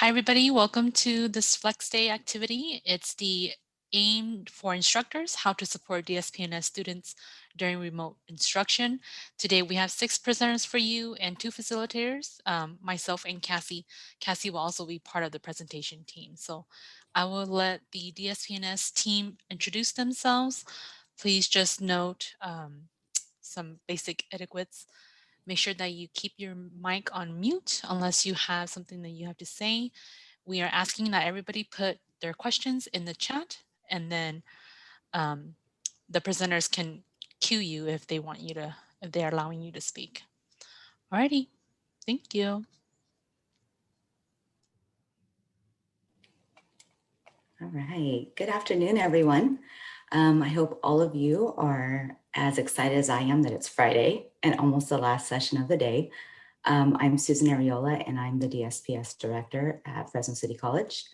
Hi, everybody. Welcome to this Flex Day activity. It's the aim for instructors, how to support DSPNS students during remote instruction. Today, we have 6 presenters for you and 2 facilitators, myself and Cassie. Cassie will also be part of the presentation team. So I will let the DSPNS team introduce themselves. Please just note some basic etiquettes. Make sure that you keep your mic on mute unless you have something that you have to say. We are asking that everybody put their questions in the chat, and then um, the presenters can cue you if they want you to, if they're allowing you to speak. Alrighty, thank you. All right, good afternoon, everyone. I hope all of you are as excited as I am that it's Friday and almost the last session of the day. I'm Susan Ariola, and I'm the DSPS director at Fresno City College.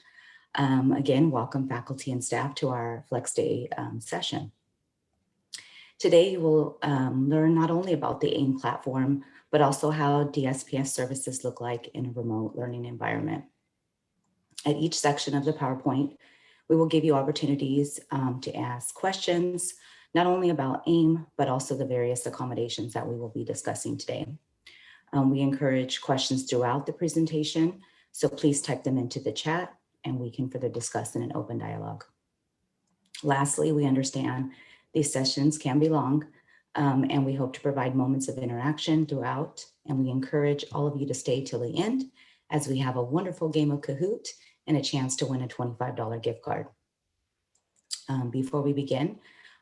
Again, welcome faculty and staff to our Flex Day session. Today, you will learn not only about the AIM platform, but also how DSPS services look like in a remote learning environment. At each section of the PowerPoint, we will give you opportunities to ask questions, not only about AIM, but also the various accommodations that we will be discussing today. We encourage questions throughout the presentation, so please type them into the chat and we can further discuss in an open dialogue. Lastly, we understand these sessions can be long, and we hope to provide moments of interaction throughout, and we encourage all of you to stay till the end as we have a wonderful game of Kahoot and a chance to win a $25 gift card. Before we begin,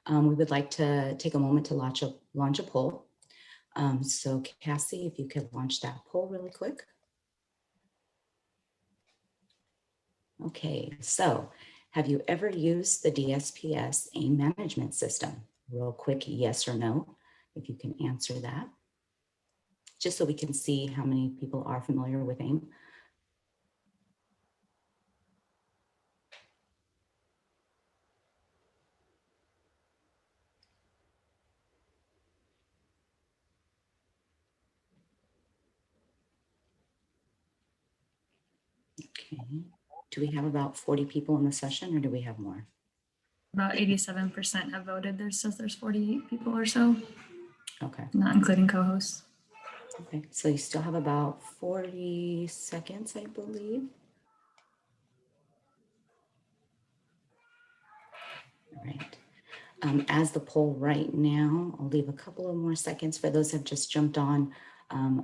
we would like to take a moment to launch a poll. So Cassie, if you could launch that poll really quick. Okay, so have you ever used the DSPS AIM management system? Real quick, yes or no, if you can answer that, just so we can see how many people are familiar with AIM. Okay, do we have about 40 people in the session or do we have more? About 87% have voted. Says there's 48 people or so. Okay. Not including co-hosts. Okay, so you still have about 40 seconds, I believe. All right. As the poll right now, I'll leave a couple of more seconds for those who have just jumped on.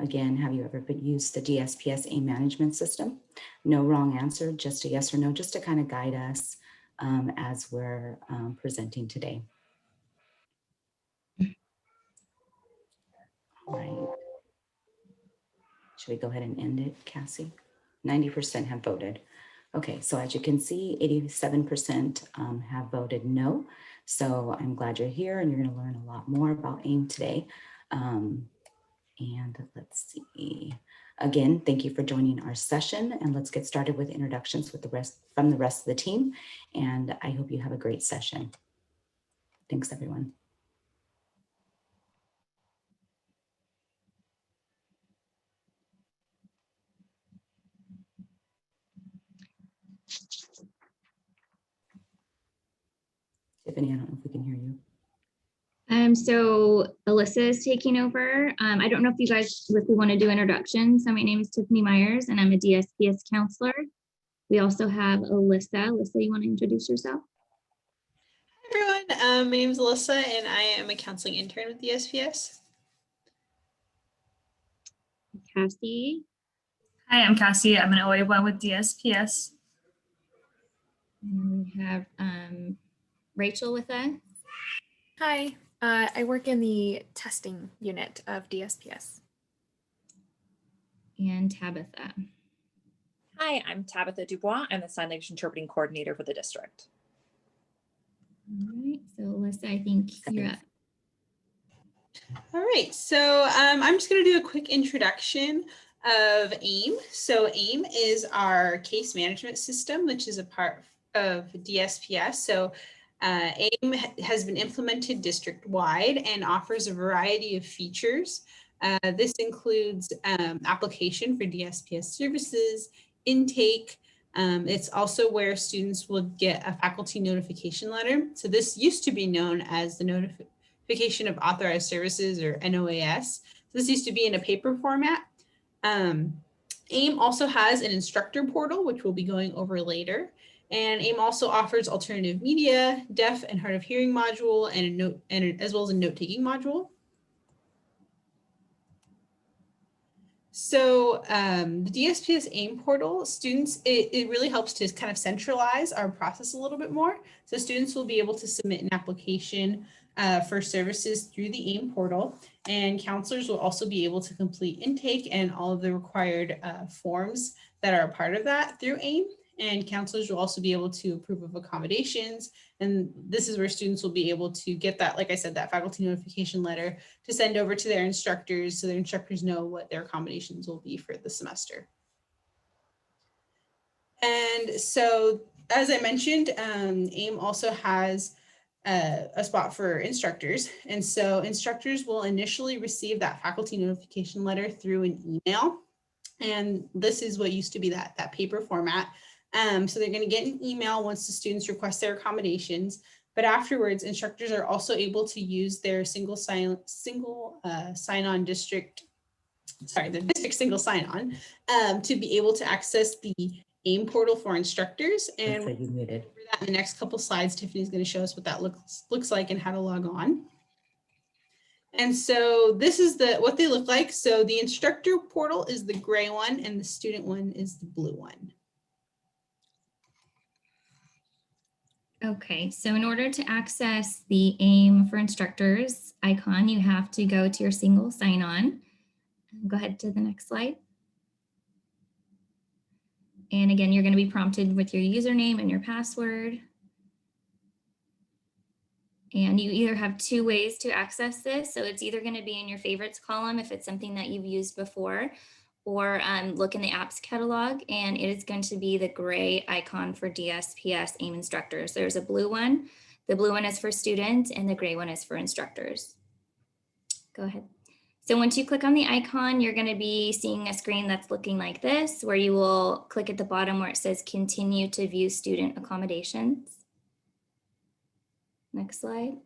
Again, have you ever used the DSPS AIM management system? No wrong answer, just a yes or no, just to kind of guide us as we're presenting today. All right. Should we go ahead and end it, Cassie? 90% have voted. Okay, so as you can see, 87% have voted no. So I'm glad you're here and you're going to learn a lot more about AIM today. And let's see. Again, thank you for joining our session, and let's get started with introductions with the rest of the team. And I hope you have a great session. Thanks, everyone. Tiffany, I don't know if we can hear you. So Alyssa is taking over. I don't know if we want to do introductions. So my name is Tiffany Myers and I'm a DSPS counselor. We also have Alyssa. Alyssa, you want to introduce yourself? Hi everyone, my name is Alyssa and I am a counseling intern with DSPS. Cassie. Hi, I'm Cassie. I'm an OA1 with DSPS. And we have Rachel with us. Hi, I work in the testing unit of DSPS. And Tabitha. Hi, I'm Tabitha Dubois. I'm the sign language interpreting coordinator for the district. All right, so Alyssa, I think you're up. All right, so I'm just going to do a quick introduction of AIM. So AIM is our case management system, which is a part of DSPS. So AIM has been implemented district-wide and offers a variety of features. This includes application for DSPS services, intake. It's also where students will get a faculty notification letter. So this used to be known as the Notification of Authorized Services, or NOAS. So this used to be in a paper format. AIM also has an instructor portal, which we'll be going over later. And AIM also offers alternative media, deaf and hard of hearing module, and a note, and as well as a note-taking module. So the DSPS AIM portal, students, it really helps to kind of centralize our process a little bit more. So students will be able to submit an application for services through the AIM portal, and counselors will also be able to complete intake and all of the required forms that are a part of that through AIM. And counselors will also be able to approve of accommodations. And this is where students will be able to get that, like I said, that faculty notification letter to send over to their instructors, so their instructors know what their accommodations will be for the semester. And so, as I mentioned, AIM also has a spot for instructors. And so instructors will initially receive that faculty notification letter through an email. And this is what used to be that paper format. So they're going to get an email once the students request their accommodations. But afterwards, instructors are also able to use their single sign-on district, the district single sign-on to be able to access the AIM portal for instructors. And Looks like you muted. in the next couple slides, Tiffany's going to show us what that looks like and how to log on. And so this is what they look like. So the instructor portal is the gray one and the student one is the blue one. Okay, so in order to access the AIM for instructors icon, you have to go to your single sign-on. Go ahead to the next slide. And again, you're going to be prompted with your username and your password. And you either have two ways to access this. So it's either going to be in your favorites column if it's something that you've used before, or look in the apps catalog, and it is going to be the gray icon for DSPS AIM instructors. There's a blue one. The blue one is for students and the gray one is for instructors. Go ahead. So once you click on the icon, you're going to be seeing a screen that's looking like this, where you will click at the bottom where it says continue to view student accommodations. Next slide.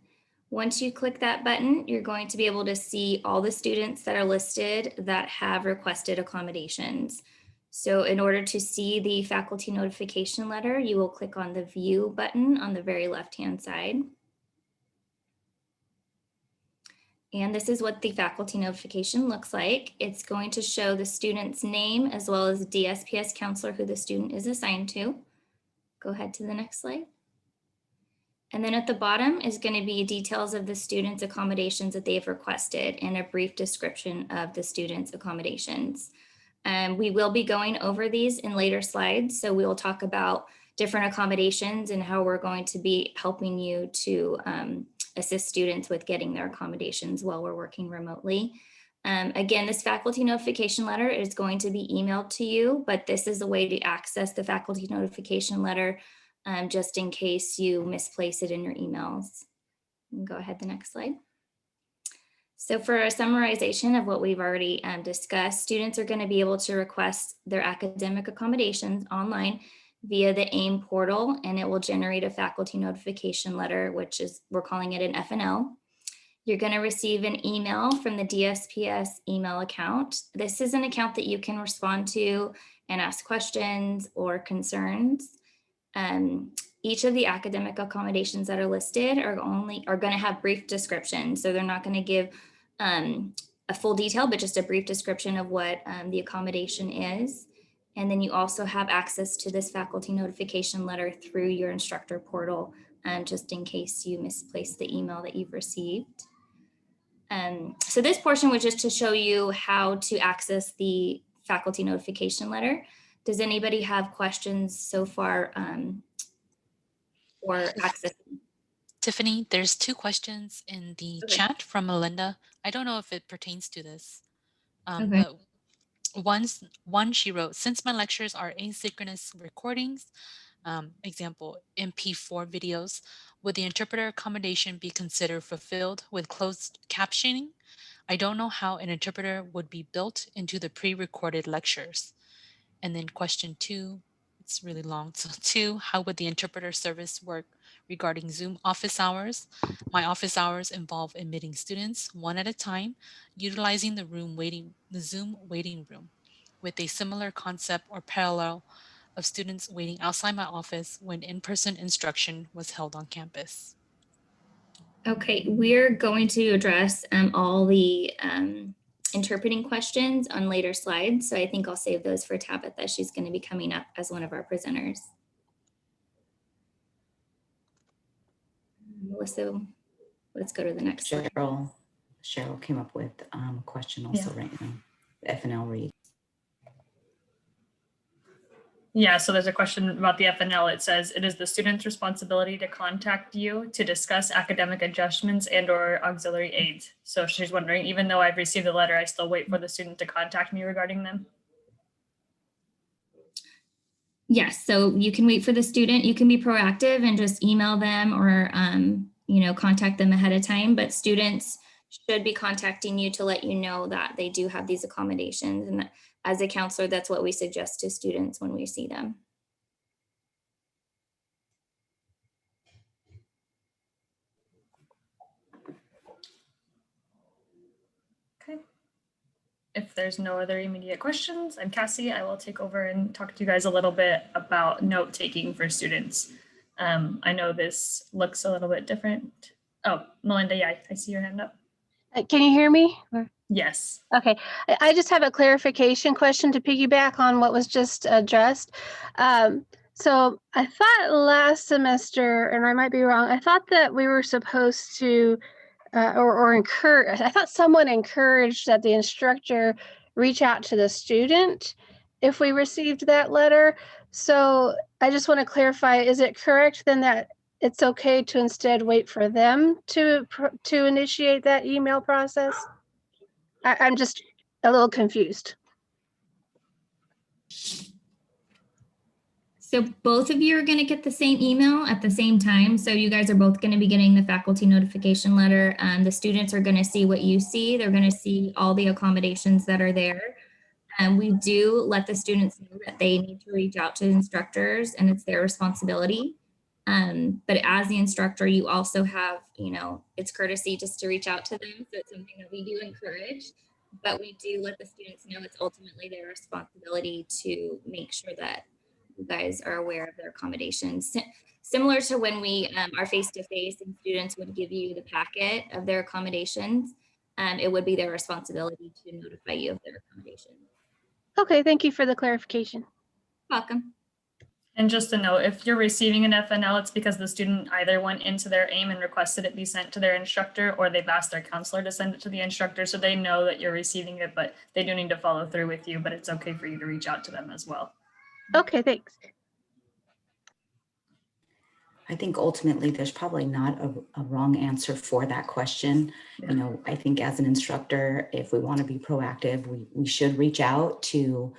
Once you click that button, you're going to be able to see all the students that are listed that have requested accommodations. So in order to see the faculty notification letter, you will click on the view button on the very left-hand side. And this is what the faculty notification looks like. It's going to show the student's name as well as the DSPS counselor who the student is assigned to. Go ahead to the next slide. And then at the bottom is going to be details of the student's accommodations that they've requested and a brief description of the student's accommodations. We will be going over these in later slides. So we will talk about different accommodations and how we're going to be helping you to assist students with getting their accommodations while we're working remotely. Again, this faculty notification letter is going to be emailed to you, but this is a way to access the faculty notification letter just in case you misplace it in your emails. Go ahead, the next slide. So for a summarization of what we've already discussed, students are going to be able to request their academic accommodations online via the AIM portal, and it will generate a faculty notification letter, which is, we're calling it an FNL. You're going to receive an email from the DSPS email account. This is an account that you can respond to and ask questions or concerns. Each of the academic accommodations that are listed are going to have brief descriptions. So they're not going to give a full detail, but just a brief description of what the accommodation is. And then you also have access to this faculty notification letter through your instructor portal, just in case you misplaced the email that you've received. So this portion was just to show you how to access the faculty notification letter. Does anybody have questions so far or access? Tiffany, there's two questions in the Okay. chat from Melinda. I don't know if it pertains to this, Okay. but one she wrote, since my lectures are asynchronous recordings, example, MP4 videos, would the interpreter accommodation be considered fulfilled with closed captioning? I don't know how an interpreter would be built into the pre-recorded lectures. And then question 2, it's really long. So 2, how would the interpreter service work regarding Zoom office hours? My office hours involve admitting students one at a time, utilizing the Zoom waiting room with a similar concept or parallel of students waiting outside my office when in-person instruction was held on campus. Okay, we're going to address all the interpreting questions on later slides. So I think I'll save those for Tabitha. She's going to be coming up as one of our presenters. Melissa, let's go to the next slide. Cheryl came up with a question also right now. FNL reads. Yeah, so there's a question about the FNL. It says, it is the student's responsibility to contact you to discuss academic adjustments and or auxiliary aids. So she's wondering, even though I've received the letter, I still wait for the student to contact me regarding them? Yes, so you can wait for the student. You can be proactive and just email them or, contact them ahead of time, but students should be contacting you to let you know that they do have these accommodations. And as a counselor, that's what we suggest to students when we see them. Okay. If there's no other immediate questions, I'm Cassie. I will take over and talk to you guys a little bit about note taking for students. I know this looks a little bit different. Oh, Melinda, yeah, I see your hand up. Can you hear me? Yes. Okay, I just have a clarification question to piggyback on what was just addressed. So I thought last semester, and I might be wrong, I thought that we were supposed to, or encourage, I thought someone encouraged that the instructor reach out to the student if we received that letter. So I just want to clarify, is it correct then that it's okay to instead wait for them to initiate that email process? I'm just a little confused. So both of you are going to get the same email at the same time. So you guys are both going to be getting the faculty notification letter. The students are going to see what you see. They're going to see all the accommodations that are there. And we do let the students know that they need to reach out to instructors and it's their responsibility. But as the instructor, you also have, it's courtesy just to reach out to them. So it's something that we do encourage, but we do let the students know it's ultimately their responsibility to make sure that you guys are aware of their accommodations. Similar to when we are face-to-face and students would give you the packet of their accommodations, it would be their responsibility to notify you of their accommodations. Okay, thank you for the clarification. Welcome. And just a note, if you're receiving an FNL, it's because the student either went into their AIM and requested it be sent to their instructor, or they've asked their counselor to send it to the instructor, so they know that you're receiving it, but they do need to follow through with you, but it's okay for you to reach out to them as well. Okay, thanks. I think ultimately there's probably not a wrong answer for that question. Yeah. I think as an instructor, if we want to be proactive, we should reach out to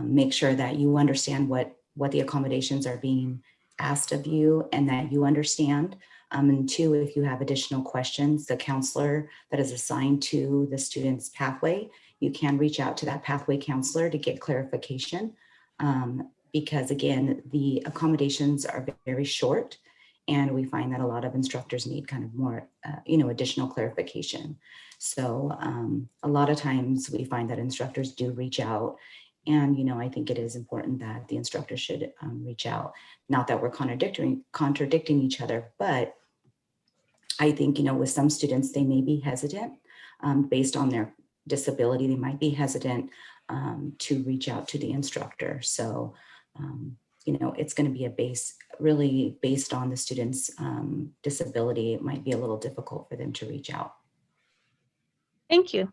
make sure that you understand what the accommodations are being asked of you and that you understand. And 2, if you have additional questions, the counselor that is assigned to the student's pathway, you can reach out to that pathway counselor to get clarification. Because again, the accommodations are very short and we find that a lot of instructors need kind of more, additional clarification. So a lot of times we find that instructors do reach out. And, I think it is important that the instructor should reach out. Not that we're contradicting each other, but I think, with some students, they may be hesitant based on their disability. They might be hesitant to reach out to the instructor. So, it's going to be really based on the student's disability. It might be a little difficult for them to reach out. Thank you.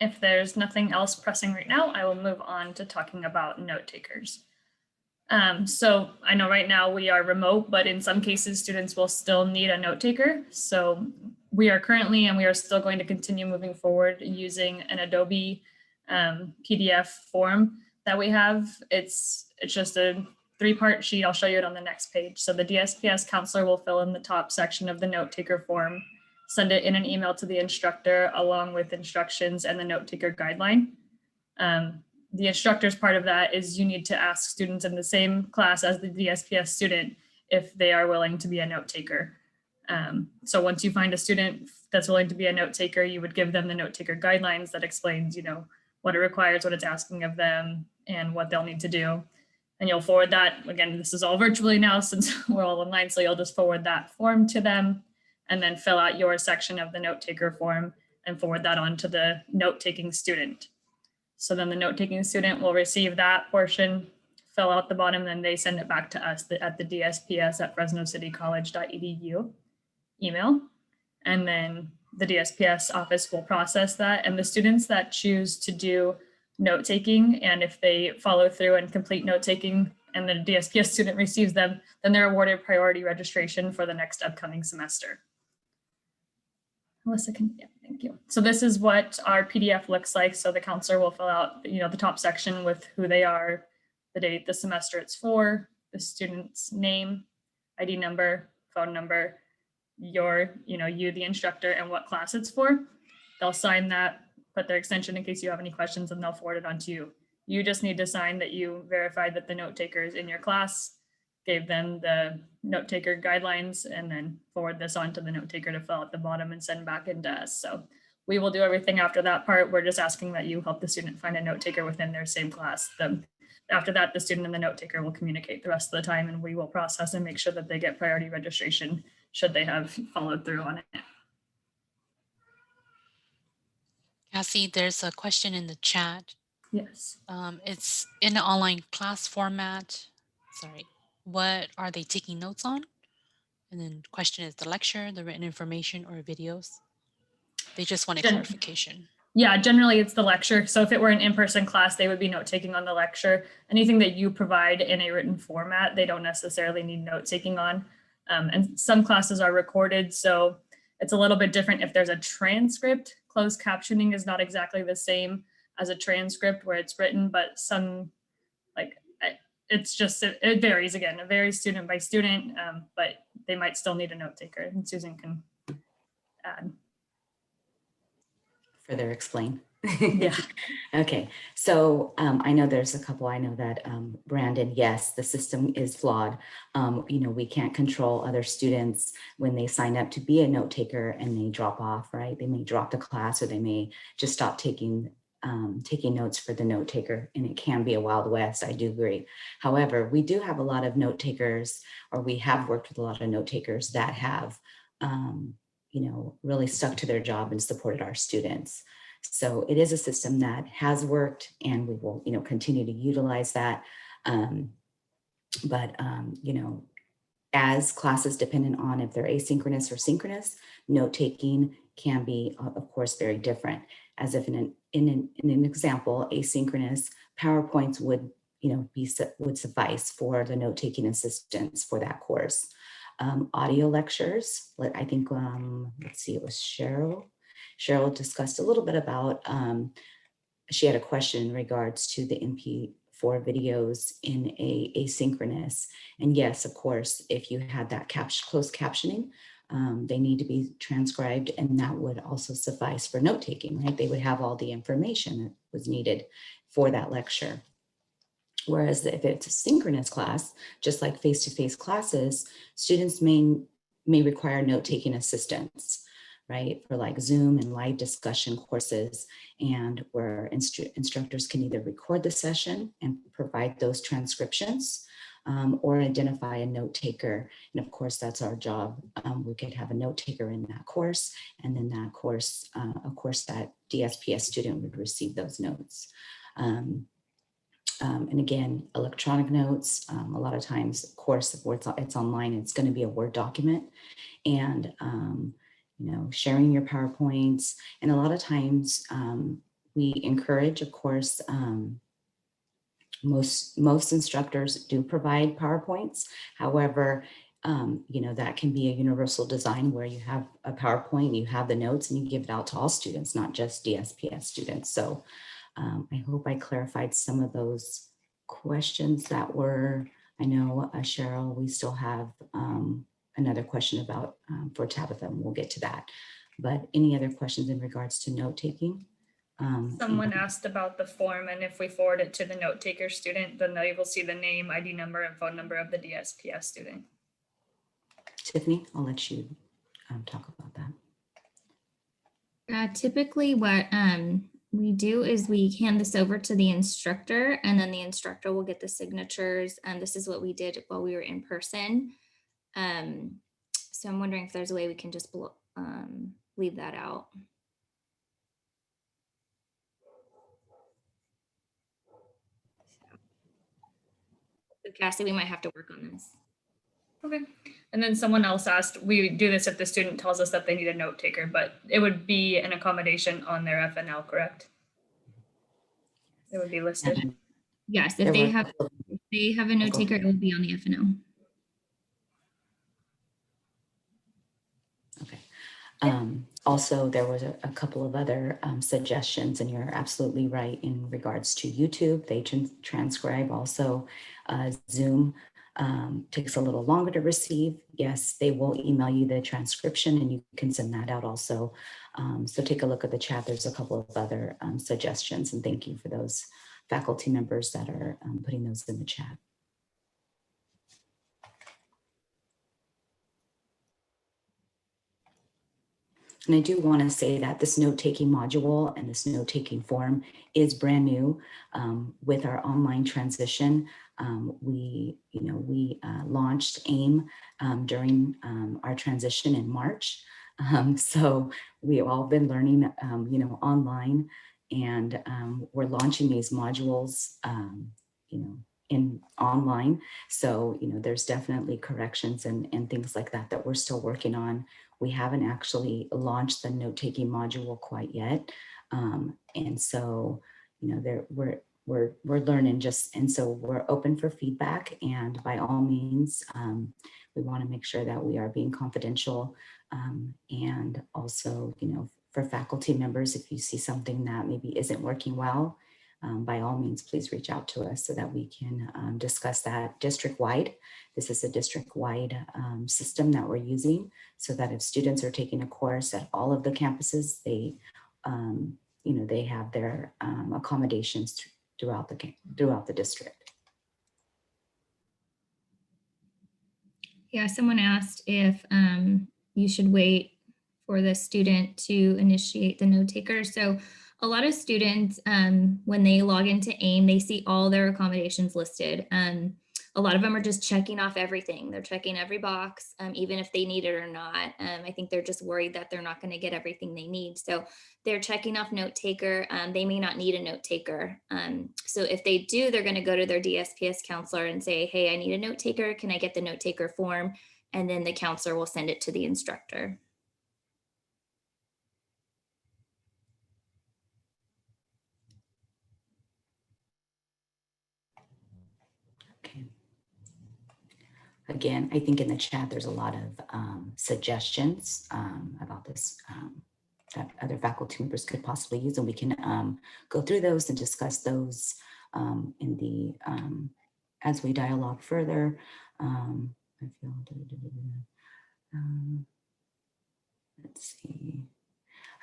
If there's nothing else pressing right now, I will move on to talking about note takers. So I know right now we are remote, but in some cases students will still need a note taker. So we are currently, and we are still going to continue moving forward using an Adobe PDF form that we have. It's just a 3-part sheet. I'll show you it on the next page. So the DSPS counselor will fill in the top section of the note taker form, send it in an email to the instructor along with instructions and the note taker guideline. the instructor's part of that is you need to ask students in the same class as the DSPS student if they are willing to be a note taker. So once you find a student that's willing to be a note taker, you would give them the note taker guidelines that explains, what it requires, what it's asking of them, and what they'll need to do. And you'll forward that. Again, this is all virtually now since we're all online. So you'll just forward that form to them and then fill out your section of the note taker form and forward that on to the note taking student. So then the note taking student will receive that portion, fill out the bottom, then they send it back to us at the dsps@fresnocitycollege.edu email. And then the DSPS office will process that. And the students that choose to do note taking, and if they follow through and complete note taking and the DSPS student receives them, then they're awarded priority registration for the next upcoming semester. Melissa can, yeah, thank you. So this is what our PDF looks like. So the counselor will fill out, the top section with who they are, the date, the semester it's for, the student's name, ID number, phone number, you, the instructor, and what class it's for. They'll sign that, put their extension in case you have any questions, and they'll forward it on to you. You just need to sign that you verified that the note taker is in your class, gave them the note taker guidelines, and then forward this on to the note taker to fill out the bottom and send back into us. So we will do everything after that part. We're just asking that you help the student find a note taker within their same class. After that, the student and the note taker will communicate the rest of the time, and we will process and make sure that they get priority registration should they have followed through on it. Cassie, there's a question in the chat. Yes. It's in an online class format. Sorry, what are they taking notes on? And then question is the lecture, the written information, or videos? They just want a clarification. Yeah, generally it's the lecture. So if it were an in-person class, they would be note taking on the lecture. Anything that you provide in a written format, they don't necessarily need note taking on. And some classes are recorded, so it's a little bit different if there's a transcript. Closed captioning is not exactly the same as a transcript where it's written, but it varies again. It varies student by student, but they might still need a note taker, and Susan can add. Further explain. Yeah. Okay, so I know there's a couple. I know that Brandon, yes, the system is flawed. We can't control other students when they sign up to be a note taker and they drop off, right? They may drop the class, or they may just stop taking notes for the note taker, and it can be a wild west. I do agree. However, we do have a lot of note takers, or we have worked with a lot of note takers that have, really stuck to their job and supported our students. So it is a system that has worked, and we will, continue to utilize that. As classes dependent on if they're asynchronous or synchronous, note taking can be, of course, very different. As if in an example, asynchronous PowerPoints would, would suffice for the note taking assistance for that course. Audio lectures, I think, let's see, it was Cheryl. Cheryl discussed a little bit about, she had a question in regards to the MP4 videos in a asynchronous. And yes, of course, if you had that closed captioning, they need to be transcribed, and that would also suffice for note taking, right? They would have all the information that was needed for that lecture. Whereas if it's a synchronous class, just like face-to-face classes, students may require note-taking assistance, right? For like Zoom and live discussion courses, and where instructors can either record the session and provide those transcriptions, or identify a note taker. And of course, that's our job. We could have a note taker in that course, and then that course, of course, that DSPS student would receive those notes. And again, electronic notes, a lot of times, of course, if it's online, it's going to be a Word document, and sharing your PowerPoints. And a lot of times we encourage, of course, most instructors do provide PowerPoints. However, that can be a universal design where you have a PowerPoint, you have the notes, and you give it out to all students, not just DSPS students. So I hope I clarified some of those questions that were, I know, Cheryl, we still have another question about for Tabitha, and we'll get to that. But any other questions in regards to note taking? Someone asked about the form, and if we forward it to the note taker student, then they will see the name, ID number, and phone number of the DSPS student. Tiffany, I'll let you talk about that. Typically what we do is we hand this over to the instructor, and then the instructor will get the signatures. And this is what we did while we were in person. So I'm wondering if there's a way we can just leave that out. So Cassie, we might have to work on this. Okay. And then someone else asked, we do this if the student tells us that they need a note taker, but it would be an accommodation on their FNL, correct? It would be listed. Yes, if they have a note taker, it will be on the FNO. Okay. Also, there was a couple of other suggestions, and you're absolutely right in regards to YouTube. They transcribe also. Zoom takes a little longer to receive. Yes, they will email you the transcription, and you can send that out also. So take a look at the chat. There's a couple of other suggestions, and thank you for those faculty members that are putting those in the chat. And I do want to say that this note-taking module and this note-taking form is brand new with our online transition. We launched AIM during our transition in March. So we've all been learning, online, and we're launching these modules, in online. So, there's definitely corrections and things like that that we're still working on. We haven't actually launched the note-taking module quite yet. And so, we're learning and so we're open for feedback, and by all means, we want to make sure that we are being confidential. And also, for faculty members, if you see something that maybe isn't working well, by all means, please reach out to us so that we can discuss that district-wide. This is a district-wide system that we're using, so that if students are taking a course at all of the campuses, they have their accommodations throughout the district. Yeah, someone asked if you should wait for the student to initiate the note taker. So a lot of students, when they log into AIM, they see all their accommodations listed. A lot of them are just checking off everything. They're checking every box, even if they need it or not. I think they're just worried that they're not going to get everything they need. So they're checking off note taker. They may not need a note taker. So if they do, they're going to go to their DSPS counselor and say, hey, I need a note taker. Can I get the note taker form? And then the counselor will send it to the instructor. Again, I think in the chat, there's a lot of suggestions about this that other faculty members could possibly use, and we can go through those and discuss those in the as we dialogue further. I feel, let's see.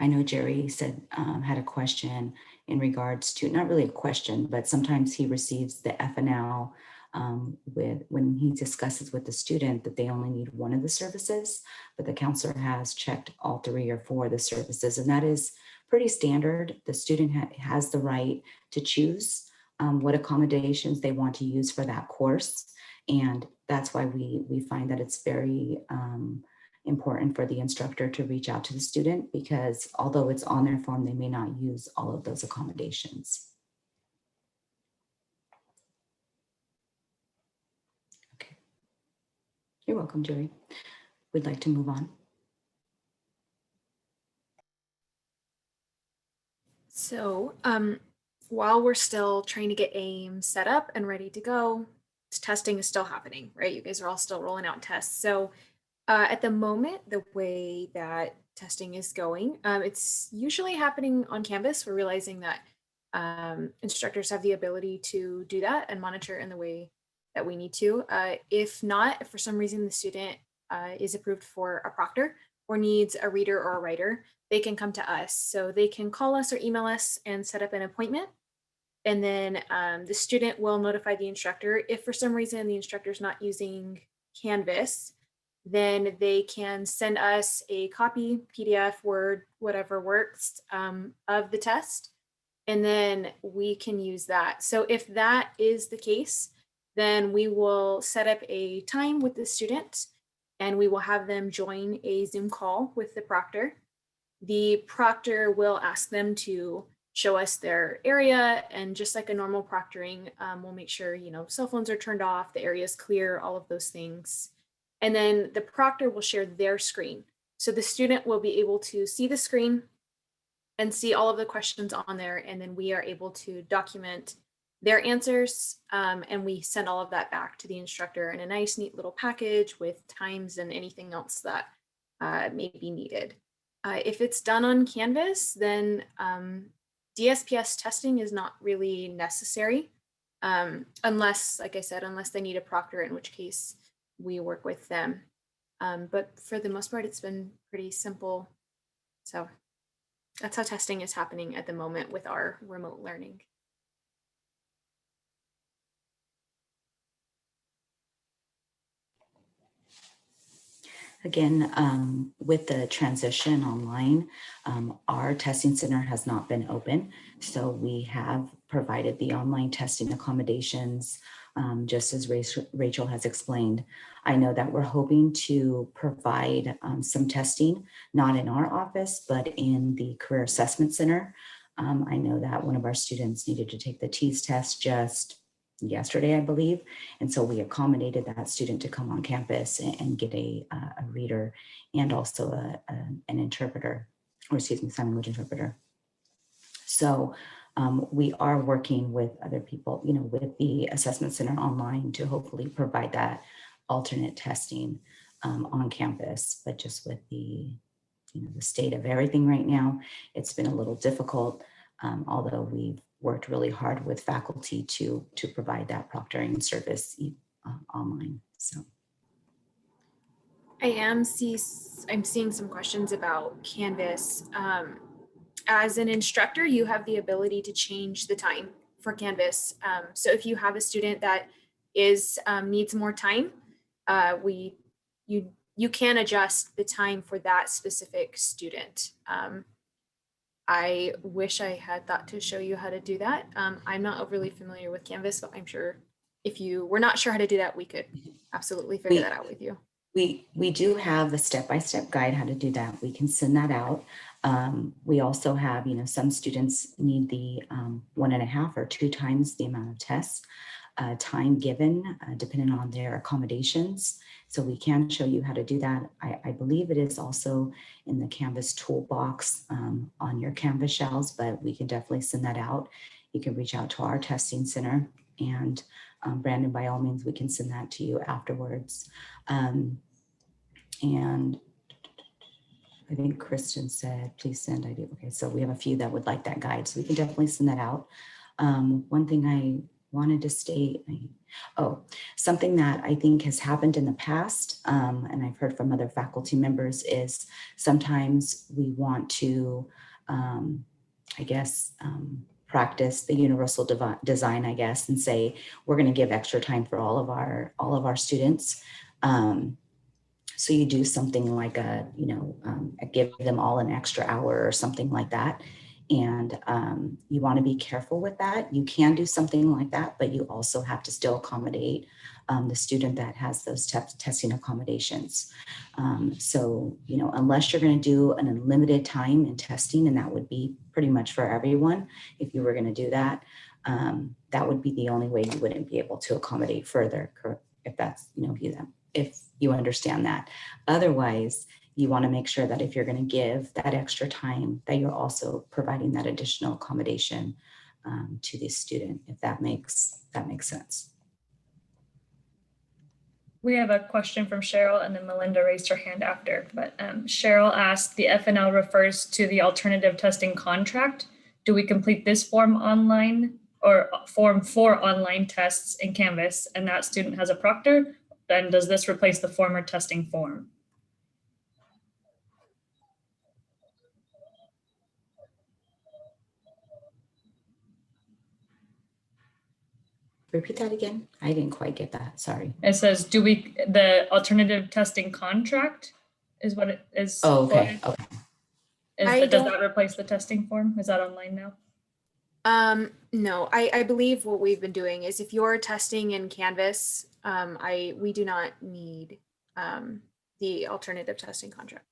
I know Jerry said had a question in regards to, not really a question, but sometimes he receives the FNL when he discusses with the student that they only need one of the services, but the counselor has checked all 3 or 4 of the services, and that is pretty standard. The student has the right to choose what accommodations they want to use for that course, and that's why we find that it's very important for the instructor to reach out to the student, because although it's on their form, they may not use all of those accommodations. Okay. You're welcome, Jerry. We'd like to move on. So while we're still trying to get AIM set up and ready to go, testing is still happening, right? You guys are all still rolling out tests. So at the moment, the way that testing is going, it's usually happening on Canvas. We're realizing that instructors have the ability to do that and monitor in the way that we need to. If not, if for some reason the student is approved for a proctor or needs a reader or a writer, they can come to us. So they can call us or email us and set up an appointment. And then the student will notify the instructor. If for some reason the instructor is not using Canvas, then they can send us a copy, PDF, Word, whatever works, of the test. And then we can use that. So if that is the case, then we will set up a time with the student and we will have them join a Zoom call with the proctor. The proctor will ask them to show us their area, and just like a normal proctoring, we'll make sure, cell phones are turned off, the area is clear, all of those things. And then the proctor will share their screen. So the student will be able to see the screen and see all of the questions on there. And then we are able to document their answers. And we send all of that back to the instructor in a nice, neat little package with times and anything else that may be needed. If it's done on Canvas, then DSPS testing is not really necessary, unless, like I said, unless they need a proctor, in which case we work with them. But for the most part, it's been pretty simple. So that's how testing is happening at the moment with our remote learning. Again, with the transition online, our testing center has not been open. So we have provided the online testing accommodations, just as Rachel has explained. I know that we're hoping to provide some testing, not in our office, but in the Career Assessment Center. I know that one of our students needed to take the TEAS test just yesterday, I believe. And so we accommodated that student to come on campus and get a reader and also an interpreter, or excuse me, sign language interpreter. So we are working with other people, with the assessment center online to hopefully provide that alternate testing on campus, but just with the state of everything right now, it's been a little difficult, although we've worked really hard with faculty to provide that proctoring service online. So I'm seeing some questions about Canvas. As an instructor, you have the ability to change the time for Canvas. So if you have a student that needs more time, you can adjust the time for that specific student. I wish I had thought to show you how to do that. I'm not overly familiar with Canvas, but I'm sure if you were not sure how to do that, we could absolutely figure that out with you. We do have a step-by-step guide how to do that. We can send that out. We also have, some students need the 1.5 or 2 times the amount of tests, time given, depending on their accommodations. So we can show you how to do that. I believe it is also in the Canvas toolbox on your Canvas shells, but we can definitely send that out. You can reach out to our testing center, and Brandon, by all means, we can send that to you afterwards. And I think Kristen said, please send ID. Okay, so we have a few that would like that guide, so we can definitely send that out. One thing I wanted to state, something that I think has happened in the past, and I've heard from other faculty members, is sometimes we want to, practice the universal design, I guess, and say we're going to give extra time for all of our students. So you do something like give them all an extra hour or something like that. And you want to be careful with that. You can do something like that, but you also have to still accommodate the student that has those testing accommodations. So, unless you're going to do an unlimited time in testing, and that would be pretty much for everyone, if you were going to do that, that would be the only way you wouldn't be able to accommodate further, if that's, if you understand that. Otherwise, you want to make sure that if you're going to give that extra time, that you're also providing that additional accommodation to the student, if that makes sense. We have a question from Cheryl, and then Melinda raised her hand after. But Cheryl asked, the FNL refers to the alternative testing contract. Do we complete this form online, or form for online tests in Canvas, and that student has a proctor? Then does this replace the former testing form? Repeat that again. I didn't quite get that. Sorry. It says, the alternative testing contract is what it is. Oh, okay. quoted. Okay. Does that replace the testing form? Is that online now? No, I believe what we've been doing is if you're testing in Canvas, we do not need the alternative testing contract.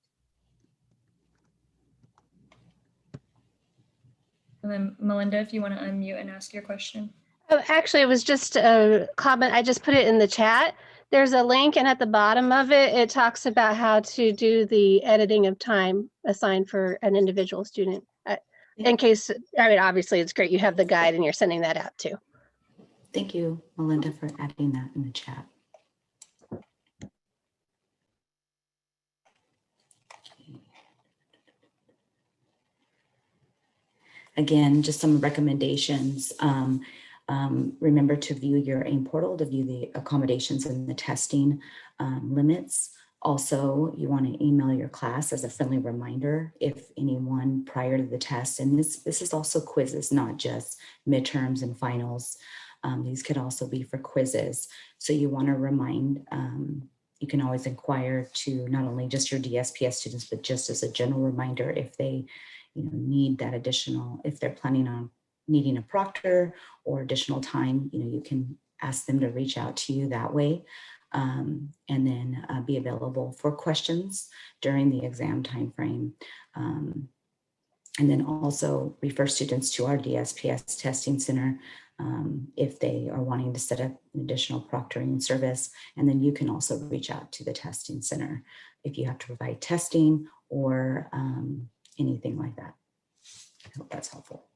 And then Melinda, if you want to unmute and ask your question. Oh, actually, it was just a comment. I just put it in the chat. There's a link, and at the bottom of it, it talks about how to do the editing of time assigned for an individual student. In case, I mean, obviously, it's great you have the guide and you're sending that out too. Thank you, Melinda, for adding that in the chat. Again, just some recommendations. Remember to view your AIM portal to view the accommodations and the testing limits. Also, you want to email your class as a friendly reminder if anyone prior to the test, and this is also quizzes, not just midterms and finals. These could also be for quizzes. So you want to remind, you can always inquire to not only just your DSPS students, but just as a general reminder if they need that additional, if they're planning on needing a proctor or additional time, you can ask them to reach out to you that way. And then be available for questions during the exam timeframe. And then also refer students to our DSPS testing center if they are wanting to set up an additional proctoring service. And then you can also reach out to the testing center if you have to provide testing or anything like that. I hope that's helpful.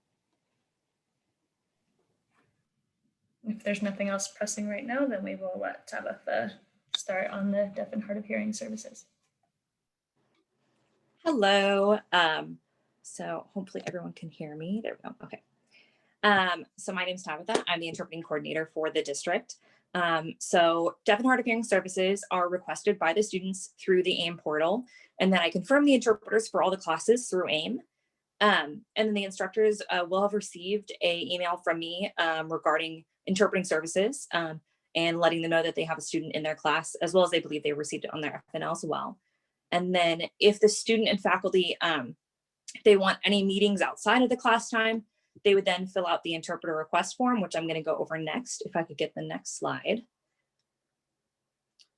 If there's nothing else pressing right now, then we will let Tabitha start on the deaf and hard of hearing services. Hello. So hopefully everyone can hear me. There we go. Okay. So my name is Tabitha. I'm the interpreting coordinator for the district. So deaf and hard of hearing services are requested by the students through the AIM portal. And then I confirm the interpreters for all the classes through AIM. And then the instructors will have received an email from me regarding interpreting services and letting them know that they have a student in their class, as well as they believe they received it on their FNL as well. And then if the student and faculty, if they want any meetings outside of the class time, they would then fill out the interpreter request form, which I'm going to go over next. If I could get the next slide.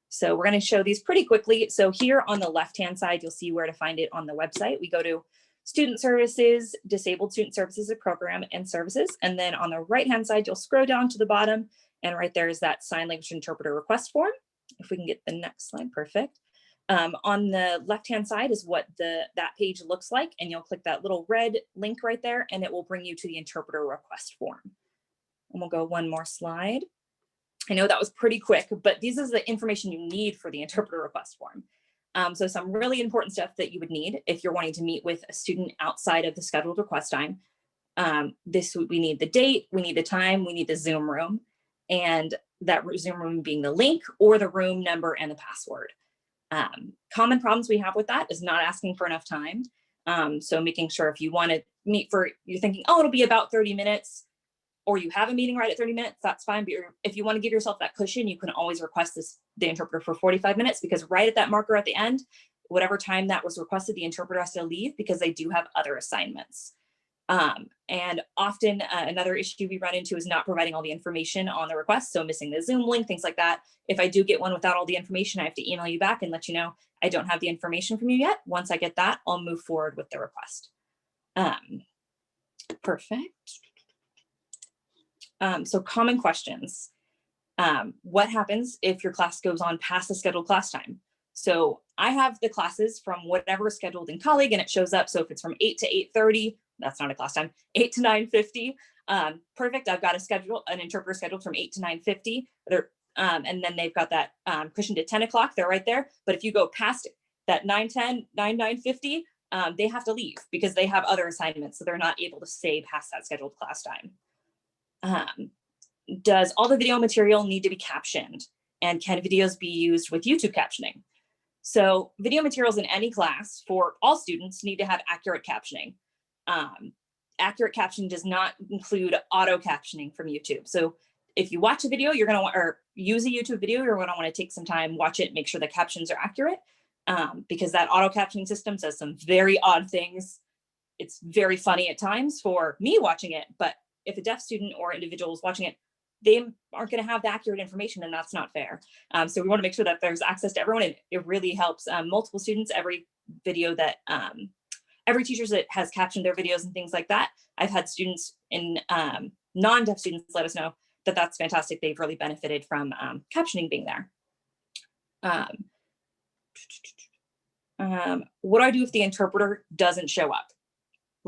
So we're going to show these pretty quickly. So here on the left-hand side, you'll see where to find it on the website. We go to Student Services, Disabled Student Services Program and Services. And then on the right-hand side, you'll scroll down to the bottom and right there is that sign language interpreter request form. If we can get the next slide, perfect. On the left-hand side is what that page looks like. And you'll click that little red link right there and it will bring you to the interpreter request form. And we'll go one more slide. I know that was pretty quick, but this is the information you need for the interpreter request form. So some really important stuff that you would need if you're wanting to meet with a student outside of the scheduled request time. We need the date, we need the time, we need the Zoom room, and that Zoom room being the link or the room number and the password. Common problems we have with that is not asking for enough time. So making sure if you want to meet you're thinking, oh, it'll be about 30 minutes, or you have a meeting right at 30 minutes, that's fine. But if you want to give yourself that cushion, you can always request the interpreter for 45 minutes because right at that marker at the end, whatever time that was requested, the interpreter has to leave because they do have other assignments. And often another issue we run into is not providing all the information on the request. So missing the Zoom link, things like that. If I do get one without all the information, I have to email you back and let you know I don't have the information from you yet. Once I get that, I'll move forward with the request. Perfect. So common questions. What happens if your class goes on past the scheduled class time? So I have the classes from whatever is scheduled in Colleague and it shows up. So if it's from 8 to 8:30, that's not a class time, 8 to 9:50. Perfect. I've got an interpreter scheduled from 8 to 9:50. And then they've got that cushion to 10 o'clock. They're right there. But if you go past that 9:10, 9:50, they have to leave because they have other assignments. So they're not able to stay past that scheduled class time. Does all the video material need to be captioned? And can videos be used with YouTube captioning? So video materials in any class for all students need to have accurate captioning. Accurate captioning does not include auto captioning from YouTube. So if you watch a video, you're going to want, or use a YouTube video, you're going to want to take some time, watch it, make sure the captions are accurate, because that auto captioning system says some very odd things. It's very funny at times for me watching it, but if a deaf student or individual is watching it, they aren't going to have the accurate information, and that's not fair. So we want to make sure that there's access to everyone, and it really helps multiple students. Every video that every teacher that has captioned their videos and things like that, I've had students in non-deaf students let us know that that's fantastic. They've really benefited from captioning being there. What do I do if the interpreter doesn't show up?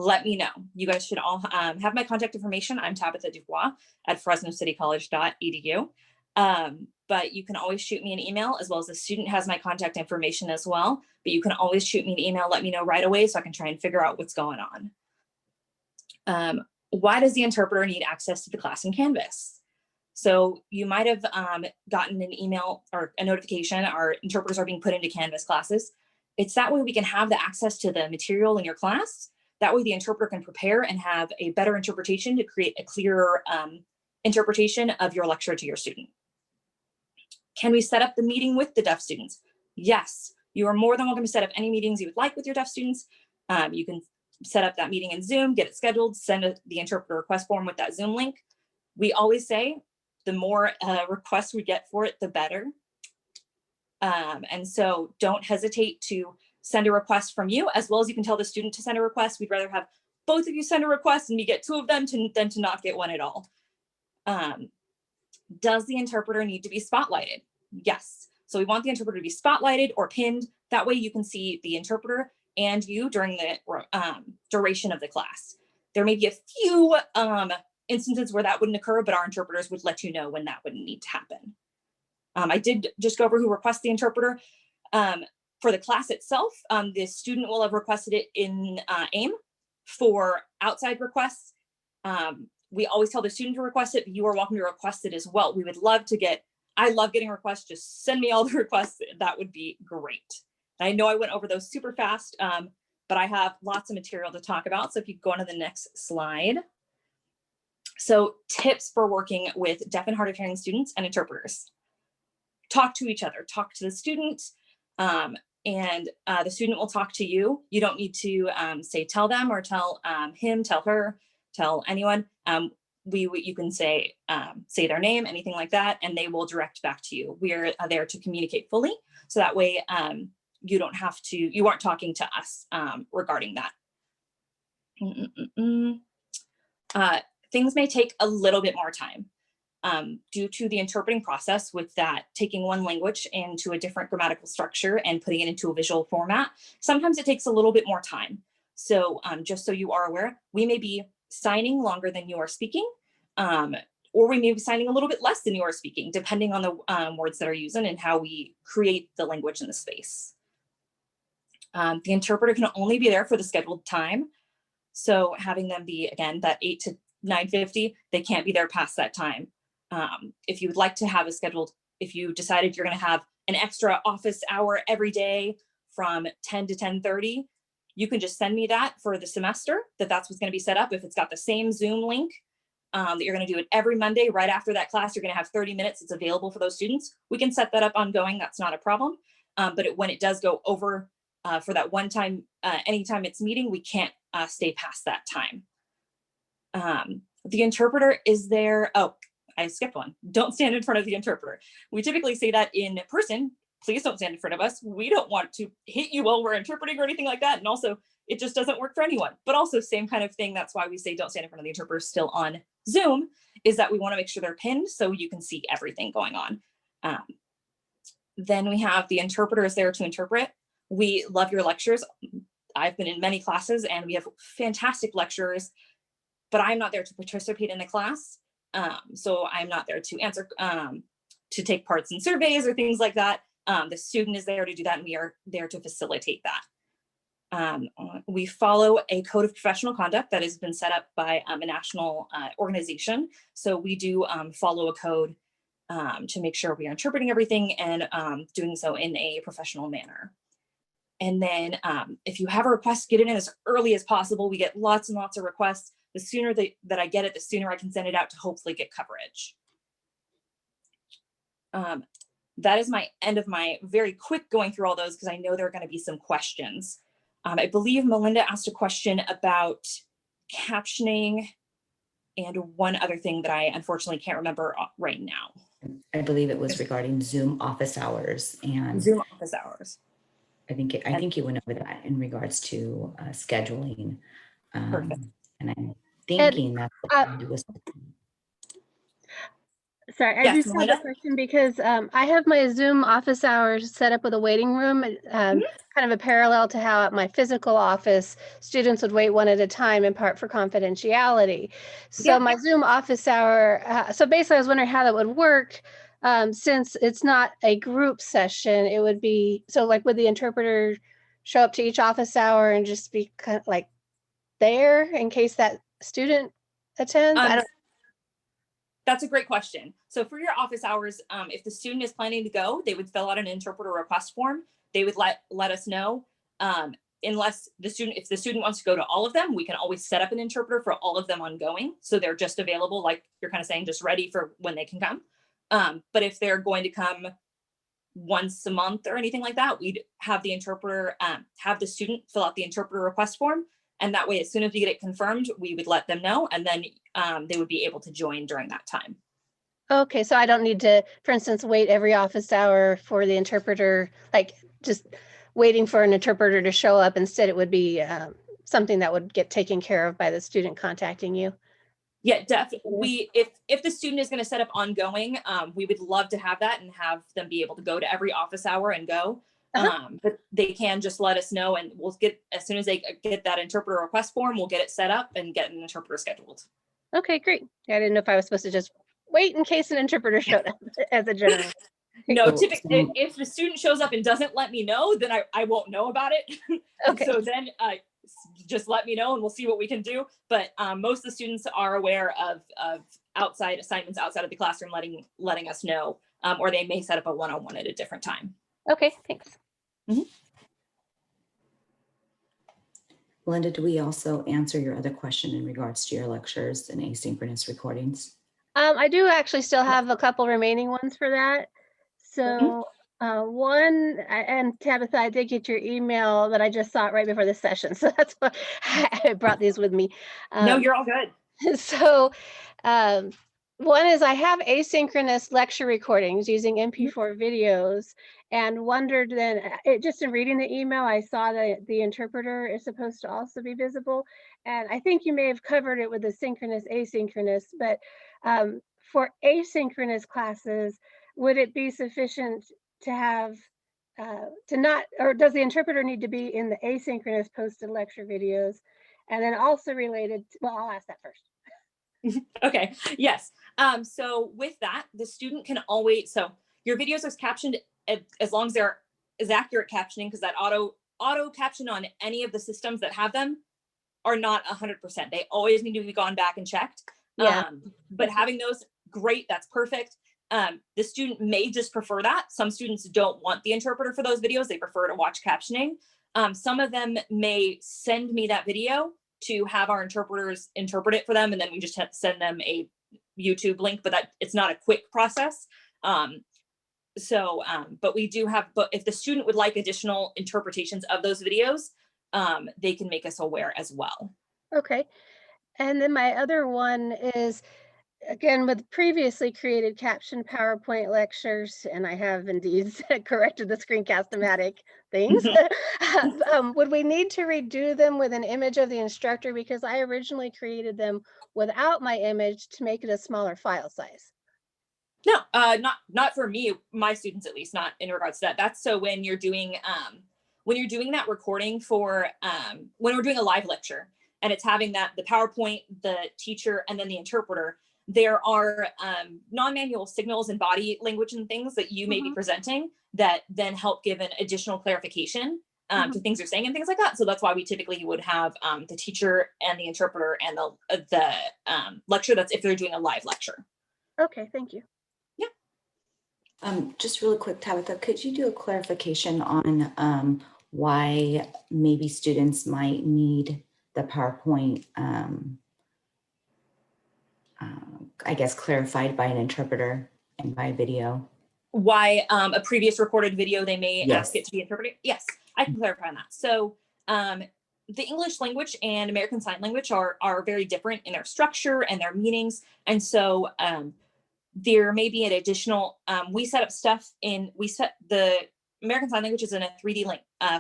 Let me know. You guys should all have my contact information. I'm Tabitha Dubois at fresnocitycollege.edu. But you can always shoot me an email, as well as the student has my contact information as well. But you can always shoot me an email, let me know right away so I can try and figure out what's going on. Why does the interpreter need access to the class in Canvas? So you might have gotten an email or a notification, our interpreters are being put into Canvas classes. It's that way we can have the access to the material in your class. That way the interpreter can prepare and have a better interpretation to create a clearer interpretation of your lecture to your student. Can we set up the meeting with the deaf students? Yes, you are more than welcome to set up any meetings you would like with your deaf students. You can set up that meeting in Zoom, get it scheduled, send the interpreter request form with that Zoom link. We always say the more requests we get for it, the better. And so don't hesitate to send a request from you, as well as you can tell the student to send a request. We'd rather have both of you send a request and we get 2 of them than to not get one at all. Does the interpreter need to be spotlighted? Yes. So we want the interpreter to be spotlighted or pinned. That way you can see the interpreter and you during the duration of the class. There may be a few instances where that wouldn't occur, but our interpreters would let you know when that wouldn't need to happen. I did just go over who requests the interpreter. For the class itself, the student will have requested it in AIM. For outside requests, we always tell the student to request it, but you are welcome to request it as well. We would love to get, I love getting requests, just send me all the requests, that would be great. And I know I went over those super fast, but I have lots of material to talk about. So if you go on to the next slide. So tips for working with deaf and hard of hearing students and interpreters. Talk to each other, talk to the student, and the student will talk to you. You don't need to say, tell them or tell him, tell her, tell anyone. You can say their name, anything like that, and they will direct back to you. We're there to communicate fully. So that way you aren't talking to us regarding that. Things may take a little bit more time due to the interpreting process, with that taking one language into a different grammatical structure and putting it into a visual format. Sometimes it takes a little bit more time. So just so you are aware, we may be signing longer than you are speaking, or we may be signing a little bit less than you are speaking, depending on the words that are used and how we create the language in the space. The interpreter can only be there for the scheduled time. So having them be, again, that 8 to 9:50, they can't be there past that time. If you would like to have a scheduled, if you decided you're going to have an extra office hour every day from 10 to 10:30, you can just send me that for the semester, that's what's going to be set up. If it's got the same Zoom link, that you're going to do it every Monday right after that class, you're going to have 30 minutes. It's available for those students. We can set that up ongoing. That's not a problem. But when it does go over for that one time, anytime it's meeting, we can't stay past that time. The interpreter is there. Oh, I skipped one. Don't stand in front of the interpreter. We typically say that in person. Please don't stand in front of us. We don't want to hit you while we're interpreting or anything like that. And also, it just doesn't work for anyone. But also, same kind of thing. That's why we say don't stand in front of the interpreter still on Zoom, is that we want to make sure they're pinned so you can see everything going on. Then we have the interpreter is there to interpret. We love your lectures. I've been in many classes and we have fantastic lecturers, but I'm not there to participate in the class. So I'm not there to answer, to take parts in surveys or things like that. The student is there to do that, and we are there to facilitate that. We follow a code of professional conduct that has been set up by a national organization. So we do follow a code to make sure we are interpreting everything and doing so in a professional manner. And then if you have a request, get it in as early as possible. We get lots and lots of requests. The sooner that I get it, the sooner I can send it out to hopefully get coverage. That is my end of my very quick going through all those because I know there are going to be some questions. I believe Melinda asked a question about captioning and one other thing that I unfortunately can't remember right now. I believe it was regarding Zoom office hours, and Zoom office hours. I think you went over that in regards to scheduling. Perfect. And I'm thinking that's what it was. Sorry, I Yes, just have Melinda? a question because I have my Zoom office hours set up with a waiting room, kind of a parallel to how at my physical office, students would wait one at a time in part for confidentiality. So Yeah. my Zoom office hour, so basically I was wondering how that would work. Since it's not a group session, it would be, so like would the interpreter show up to each office hour and just be kind of like there in case that student attends? I don't. That's a great question. So for your office hours, if the student is planning to go, they would fill out an interpreter request form. They would let us know. Unless if the student wants to go to all of them, we can always set up an interpreter for all of them ongoing. So they're just available, like you're kind of saying, just ready for when they can come. But if they're going to come once a month or anything like that, we'd have the interpreter, have the student fill out the interpreter request form. And that way, as soon as we get it confirmed, we would let them know, and then they would be able to join during that time. Okay, so I don't need to, for instance, wait every office hour for the interpreter, like just waiting for an interpreter to show up. Instead, it would be something that would get taken care of by the student contacting you. Yeah, definitely. If the student is going to set up ongoing, we would love to have that and have them be able to go to every office hour and go. But they can just let us know, and we'll get, as soon as they get that interpreter request form, we'll get it set up and get an interpreter scheduled. Okay, great. I didn't know if I was supposed to just wait in case an interpreter showed up as a general. No, typically, if the student shows up and doesn't let me know, then I won't know about it. Okay. So then just let me know and we'll see what we can do. But most of the students are aware of outside assignments outside of the classroom, letting us know, or they may set up a one-on-one at a different time. Okay, thanks. Melinda, do we also answer your other question in regards to your lectures and asynchronous recordings? I do actually still have a couple remaining ones for that. So one, and Tabitha, I did get your email, but I just saw it right before the session. So that's why I brought these with me. No, you're all good. So one is I have asynchronous lecture recordings using MP4 videos, and wondered then, just in reading the email, I saw that the interpreter is supposed to also be visible. And I think you may have covered it with the synchronous, asynchronous, but for asynchronous classes, would it be sufficient to have, or does the interpreter need to be in the asynchronous posted lecture videos? And then also related, well, I'll ask that first. Okay, yes. So with that, the student can always, so your videos are captioned as long as they're as accurate captioning, because that auto caption on any of the systems that have them are not 100%. They always need to be gone back and checked. Yeah. But having those, great, that's perfect. The student may just prefer that. Some students don't want the interpreter for those videos. They prefer to watch captioning. Some of them may send me that video to have our interpreters interpret it for them, and then we just have to send them a YouTube link, but that it's not a quick process. But we do have, but if the student would like additional interpretations of those videos, they can make us aware as well. Okay. And then my other one is, again, with previously created caption PowerPoint lectures, and I have indeed corrected the Screencast-O-Matic things. Would we need to redo them with an image of the instructor? Because I originally created them without my image to make it a smaller file size. No, not for me, my students at least, not in regards to that. That's so when you're doing that recording for when we're doing a live lecture and it's having that the PowerPoint, the teacher, and then the interpreter, there are non-manual signals and body language and things that you may be presenting that then help give an additional clarification to things you're saying and things like that. So that's why we typically would have the teacher and the interpreter and the lecture. That's if they're doing a live lecture. Okay, thank you. Just really quick, Tabitha, could you do a clarification on why maybe students might need the PowerPoint, I guess, clarified by an interpreter and by video? why a previous recorded video, they may ask Yes. it to be interpreted? Yes, I can clarify on that. So the English language and American Sign Language are very different in their structure and their meanings. And so there may be an additional, we set up stuff in, we set the American Sign Language is in a 3D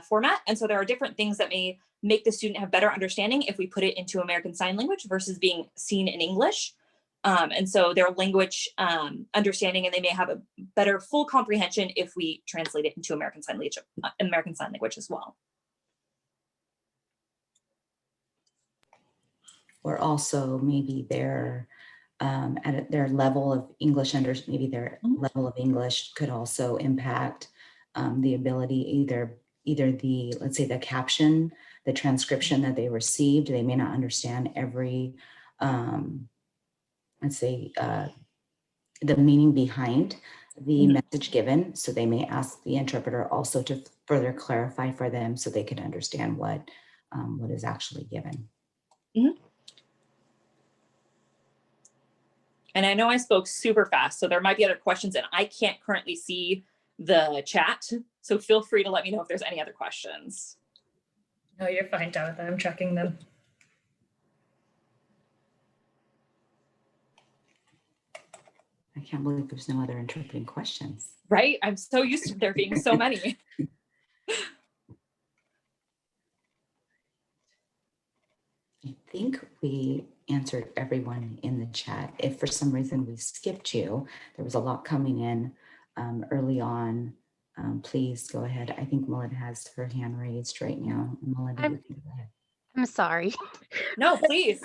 format. And so there are different things that may make the student have better understanding if we put it into American Sign Language versus being seen in English. And so their language understanding, and they may have a better full comprehension if we translate it into American Sign Language as well. Or also maybe their their level of English maybe their level of English could also impact the ability, either the, let's say, the caption, the transcription that they received. They may not understand every let's say the meaning behind the message given. So they may ask the interpreter also to further clarify for them so they can understand what is actually given. And I know I spoke super fast, so there might be other questions, and I can't currently see the chat. So feel free to let me know if there's any other questions. No, you're fine, Tabitha. I'm checking them. I can't believe there's no other interpreting questions. Right? I'm so used to there being so many. I think we answered everyone in the chat. If for some reason we skipped you, there was a lot coming in early on. Please go ahead. I think Melinda has her hand raised right now. Melinda, you can go ahead. I'm sorry. No, please.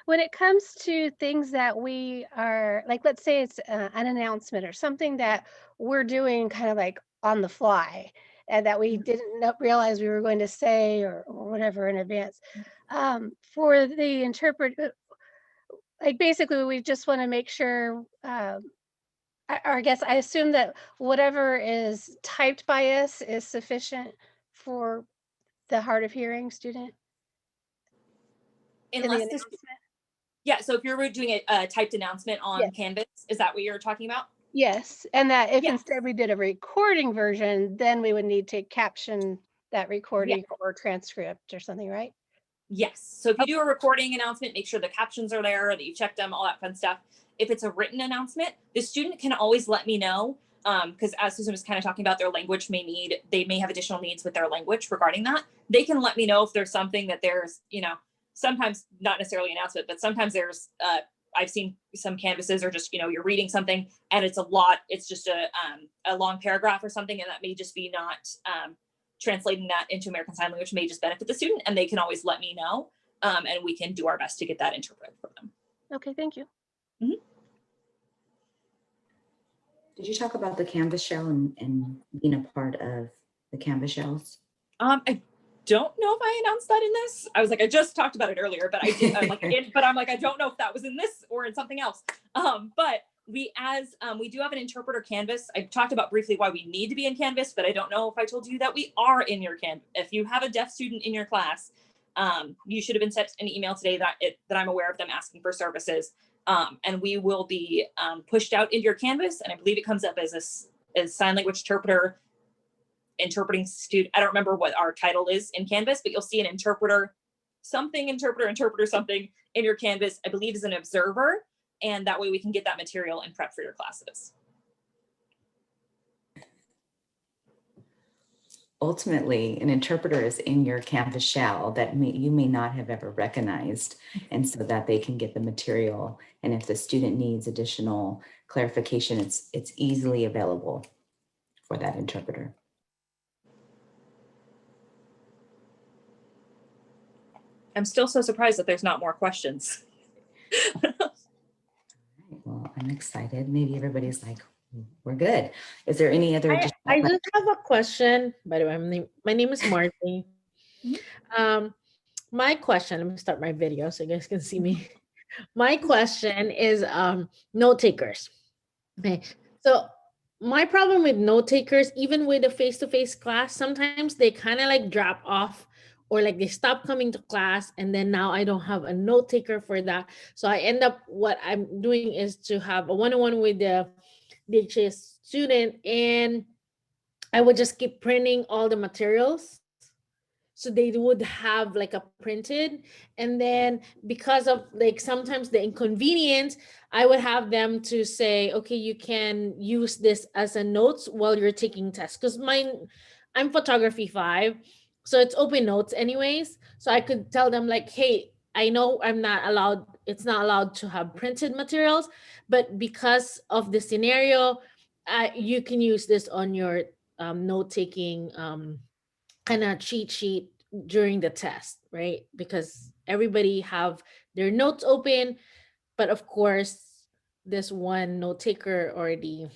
When it comes to things that we are, like, let's say it's an announcement or something that we're doing kind of like on the fly and that we didn't realize we were going to say or whatever in advance. For the interpret, like basically we just want to make sure, I guess I assume that whatever is typed by us is sufficient for the hard of hearing student. in the Unless this, announcement? yeah, so if you're doing a typed announcement on Yes. Canvas, is that what you're talking about? Yes, and that if Yes. instead we did a recording version, then we would need to caption that recording or transcript or something, right? Yes. So if you do a recording announcement, make sure the captions are there, that you check them, all that fun stuff. If it's a written announcement, the student can always let me know, because as Susan was kind of talking about, their language they may have additional needs with their language regarding that. They can let me know if there's something that there's, sometimes not necessarily an announcement, but sometimes there's, I've seen some Canvases or just, you're reading something and it's a lot, it's just a long paragraph or something, and that may just be not translating that into American Sign Language may just benefit the student, and they can always let me know, and we can do our best to get that interpreted for them. Okay, thank you. Did you talk about the Canvas shell and being a part of the Canvas shells? I don't know if I announced that in this. I was like, I just talked about it earlier, but I did. I'm like, I don't know if that was in this or in something else. But we do have an interpreter Canvas. I talked about briefly why we need to be in Canvas, but I don't know if I told you that we are in your Canvas. If you have a deaf student in your class, you should have been sent an email today that I'm aware of them asking for services. And we will be pushed out into your Canvas, and I believe it comes up as sign language interpreting student. I don't remember what our title is in Canvas, but you'll see an interpreter something in your Canvas, I believe is an observer, and that way we can get that material and prep for your classes. Ultimately, an interpreter is in your Canvas shell that you may not have ever recognized, and so that they can get the material. And if the student needs additional clarification, it's easily available for that interpreter. I'm still so surprised that there's not more questions. Well, I'm excited. Maybe everybody's like, we're good. Is there any other? I just have a question. By the way, my name is Marty. My question, let me start my video so you guys can see me. My question is note takers. Okay, so my problem with note takers, even with a face-to-face class, sometimes they kind of like drop off, or like they stop coming to class, and then now I don't have a note taker for that. So I end up, what I'm doing is to have a one-on-one with the DHS student, and I would just keep printing all the materials. So they would have like a printed, and then because of like sometimes the inconvenience, I would have them to say, okay, you can use this as a notes while you're taking tests. Because I'm photography 5, so it's open notes anyways. So I could tell them like, hey, I know it's not allowed to have printed materials, but because of the scenario, you can use this on your note-taking kind of cheat sheet during the test, right? Because everybody have their notes open, but of course, this one note taker already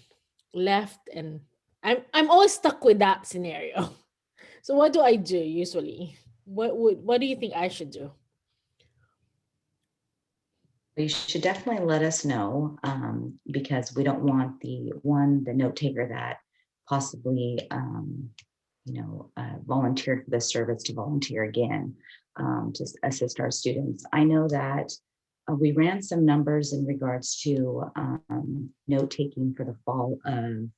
left, and I'm always stuck with that scenario. So what do I do usually? What do you think I should do? You should definitely let us know, because we don't want the note taker that possibly, volunteered for the service to volunteer again, to assist our students. I know that we ran some numbers in regards to note taking for the fall of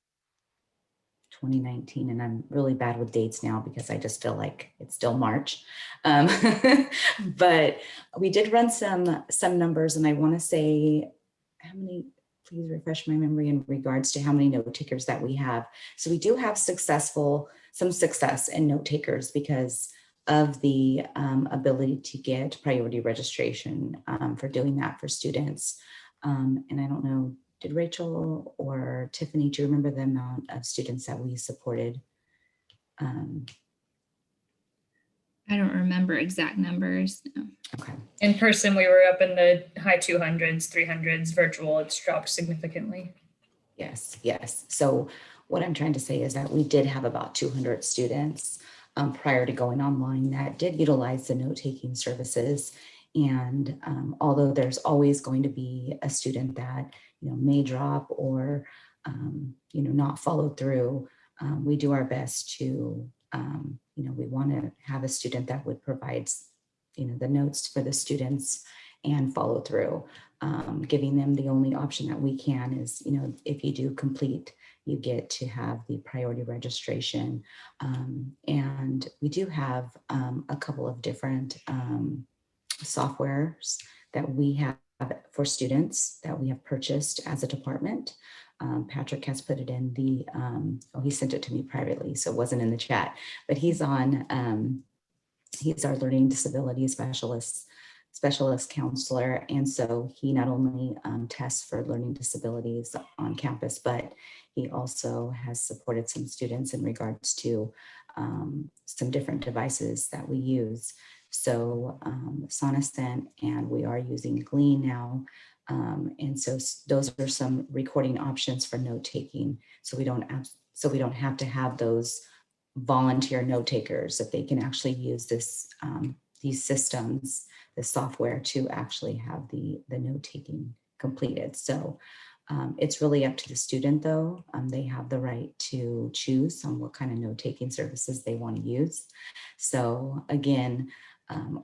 2019, and I'm really bad with dates now because I just feel like it's still March. But we did run some numbers, and I want to say how many, please refresh my memory in regards to how many note takers that we have. So we do have some success in note takers because of the ability to get priority registration for doing that for students. And I don't know, did Rachel or Tiffany, do you remember the amount of students that we supported? I don't remember exact numbers. No. Okay. In person, we were up in the high 200s, 300s. Virtual, it's dropped significantly. Yes, yes. So what I'm trying to say is that we did have about 200 students prior to going online that did utilize the note-taking services. And although there's always going to be a student that may drop or not follow through, we do our best to we want to have a student that would provide the notes for the students and follow through. Giving them the only option that we can is, if you do complete, you get to have the priority registration. And we do have a couple of different softwares that we have for students that we have purchased as a department. Patrick has put it in the, he sent it to me privately, so it wasn't in the chat, but he's on, he's our learning disability specialist counselor. And so he not only tests for learning disabilities on campus, but he also has supported some students in regards to some different devices that we use. So Sonocent, and we are using Glean now. And so those are some recording options for note taking. So we don't have to have those volunteer note takers, that they can actually use this these systems, the software, to actually have the note taking completed. So it's really up to the student though. They have the right to choose on what kind of note taking services they want to use. So again,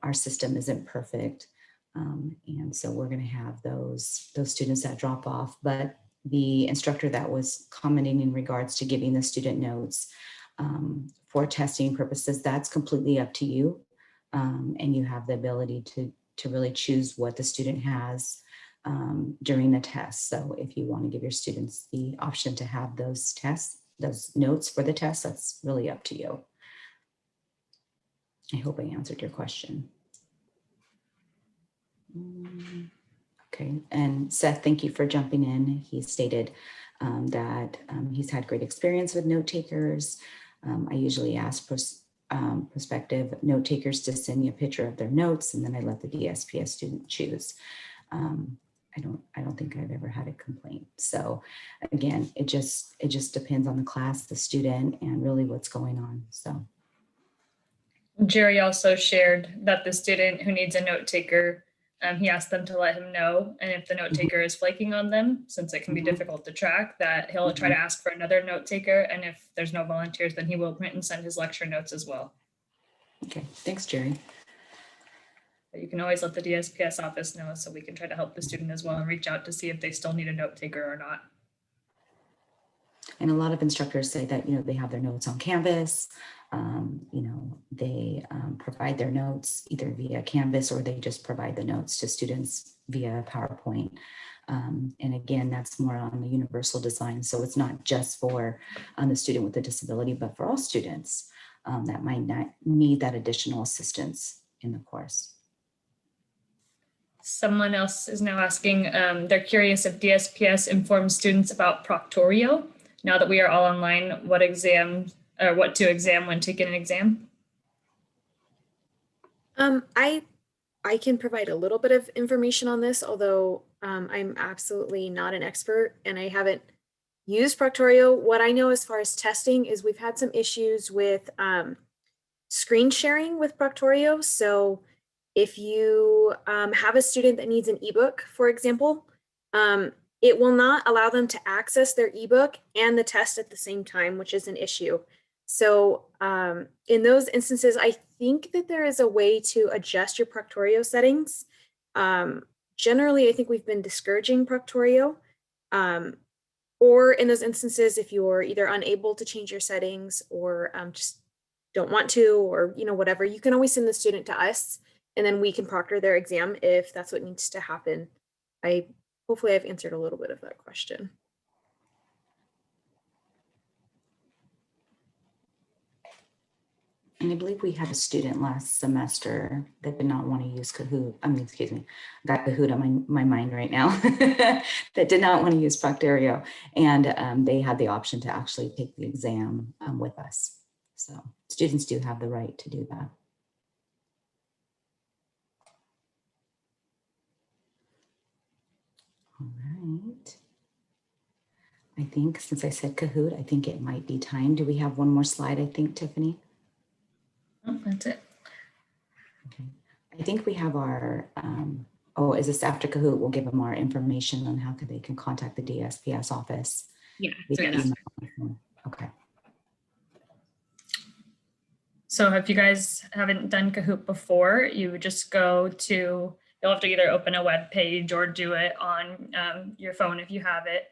our system isn't perfect. And so we're going to have those students that drop off, but the instructor that was commenting in regards to giving the student notes for testing purposes, that's completely up to you. And you have the ability to really choose what the student has during the test. So if you want to give your students the option to have those notes for the test, that's really up to you. I hope I answered your question. Okay, and Seth, thank you for jumping in. He stated that he's had great experience with note takers. I usually ask prospective note takers to send me a picture of their notes, and then I let the DSPS student choose. I don't think I've ever had a complaint. So again, it just depends on the class, the student, and really what's going on. So Jerry also shared that the student who needs a note taker, he asked them to let him know, and if the note taker is flaking on them, since it can be difficult to track, that he'll try to ask for another note taker, and if there's no volunteers, then he will print and send his lecture notes as well. okay, thanks, Jerry. But you can always let the DSPS office know, so we can try to help the student as well and reach out to see if they still need a note taker or not. And a lot of instructors say that, they have their notes on Canvas. They provide their notes either via Canvas or they just provide the notes to students via PowerPoint. And again, that's more on the universal design. So it's not just for the student with a disability, but for all students that might not need that additional assistance in the course. Someone else is now asking, they're curious if DSPS informs students about Proctorio. Now that we are all online, what to exam when taking an exam? I can provide a little bit of information on this, although I'm absolutely not an expert and I haven't used Proctorio. What I know as far as testing is we've had some issues with screen sharing with Proctorio. So if you have a student that needs an ebook, for example, it will not allow them to access their ebook and the test at the same time, which is an issue. So in those instances, I think that there is a way to adjust your Proctorio settings. Generally, I think we've been discouraging Proctorio. Or in those instances, if you're either unable to change your settings or just don't want to, or whatever, you can always send the student to us and then we can proctor their exam if that's what needs to happen. Hopefully I've answered a little bit of that question. And I believe we had a student last semester that did not want to use Kahoot. Got Kahoot on my mind right now that did not want to use Proctorio. And they had the option to actually take the exam with us. So students do have the right to do that. All right. I think since I said Kahoot, I think it might be time. Do we have one more slide, I think, Tiffany? Oh, that's it. Okay. I think we have our, is this after Kahoot? We'll give them our information on how they can contact the DSPS office. Yeah. Okay. So if you guys haven't done Kahoot before, you would just you'll have to either open a web page or do it on your phone if you have it.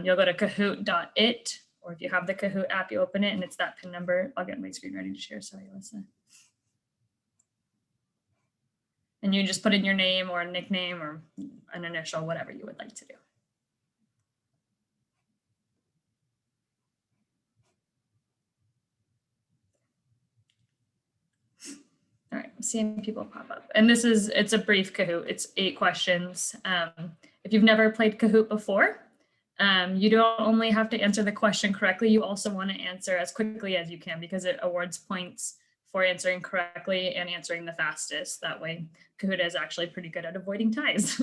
You'll go to kahoot.it, or if you have the Kahoot app, you open it and it's that PIN number. I'll get my screen ready to share. Sorry, Alyssa. And you just put in your name or a nickname or an initial, whatever you would like to do. All right, I'm seeing people pop up. And it's a brief Kahoot. It's 8 questions. If you've never played Kahoot before, you don't only have to answer the question correctly, you also want to answer as quickly as you can because it awards points for answering correctly and answering the fastest. That way, Kahoot is actually pretty good at avoiding ties.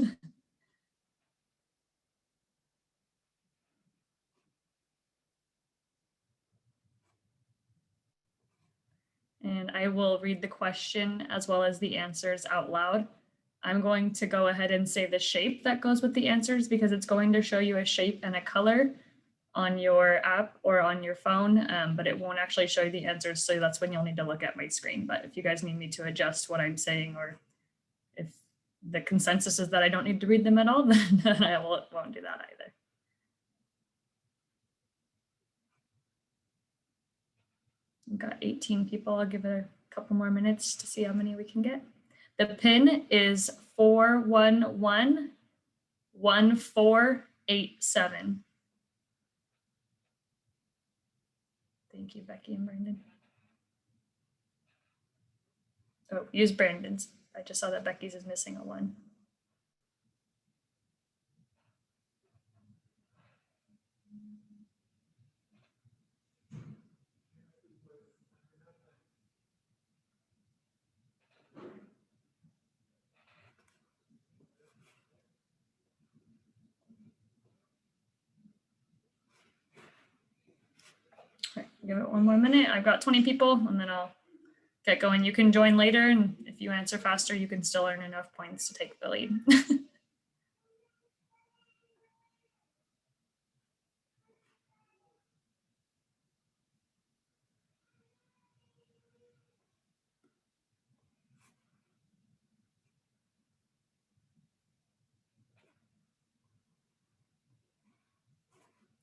And I will read the question as well as the answers out loud. I'm going to go ahead and say the shape that goes with the answers because it's going to show you a shape and a color on your app or on your phone, but it won't actually show you the answers. So that's when you'll need to look at my screen. But if you guys need me to adjust what I'm saying, or if the consensus is that I don't need to read them at all, then I won't do that either. We've got 18 people. I'll give it a couple more minutes to see how many we can get. The PIN is 4111487. Thank you, Becky and Brandon. Oh, use Brandon's. I just saw that Becky's is missing a 1. Give it one more minute. I've got 20 people and then I'll get going. You can join later, and if you answer faster, you can still earn enough points to take the lead.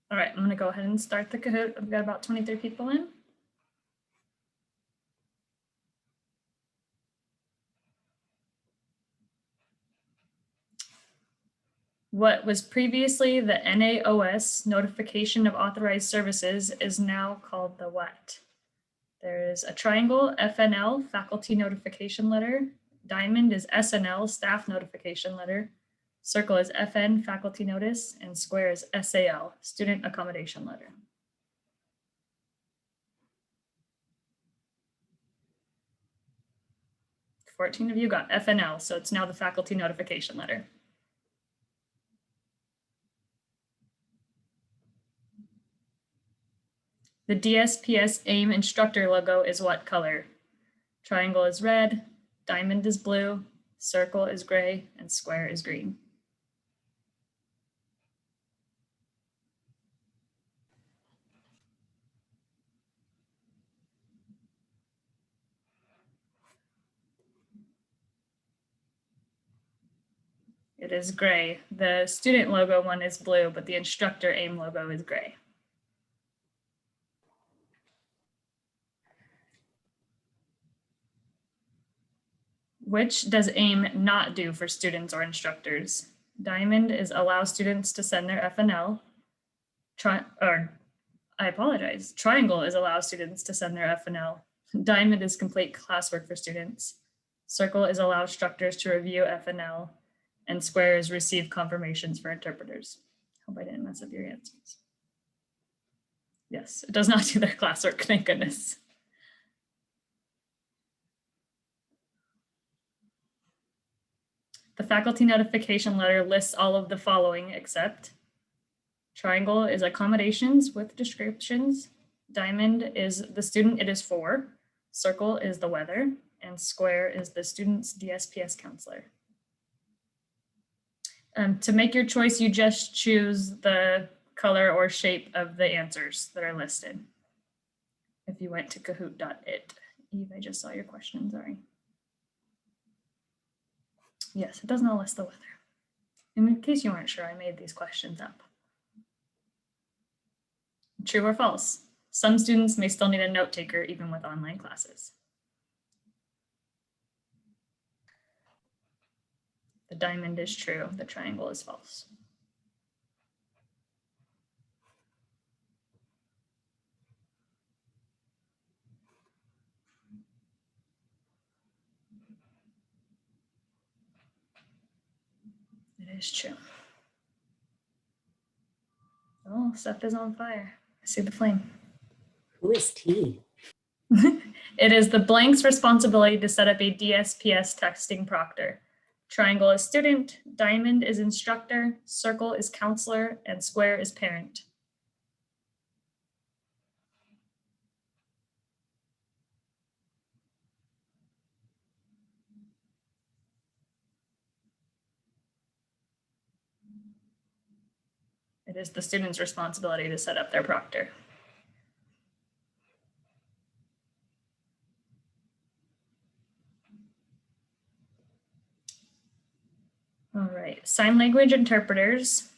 All right, I'm gonna go ahead and start the Kahoot. I've got about 23 people in. What was previously the NAOS notification of authorized services is now called the what? There is a triangle, FNL, faculty notification letter. Diamond is SNL, staff notification letter. Circle is FN, faculty notice, and square is SAL, student accommodation letter. $14 of you got FNL, so it's now the faculty notification letter. The DSPS AIM instructor logo is what color? Triangle is red, diamond is blue, circle is gray, and square is green. It is gray. The student logo one is blue, but the instructor AIM logo is gray. Which does AIM not do for students or instructors? Diamond is allow students to send their FNL. Triangle is allow students to send their FNL. Diamond is complete classwork for students. Circle is allow instructors to review FNL. And square is receive confirmations for interpreters. Hope I didn't mess up your answers. Yes, it does not do their classwork, thank goodness. The faculty notification letter lists all of the following except triangle is accommodations with descriptions. Diamond is the student it is for. Circle is the weather. And square is the student's DSPS counselor. To make your choice, you just choose the color or shape of the answers that are listed. If you went to kahoot.it. Eve, I just saw your question, sorry. Yes, it does not list the weather. In case you weren't sure, I made these questions up. True or false? Some students may still need a note taker even with online classes. The diamond is true, the triangle is false. It is true. Oh, stuff is on fire. I see the flame. Who is T? It is the blank's responsibility to set up a DSPS texting proctor. Triangle is student, diamond is instructor, circle is counselor, and square is parent. It is the student's responsibility to set up their proctor. All right, sign language interpreters,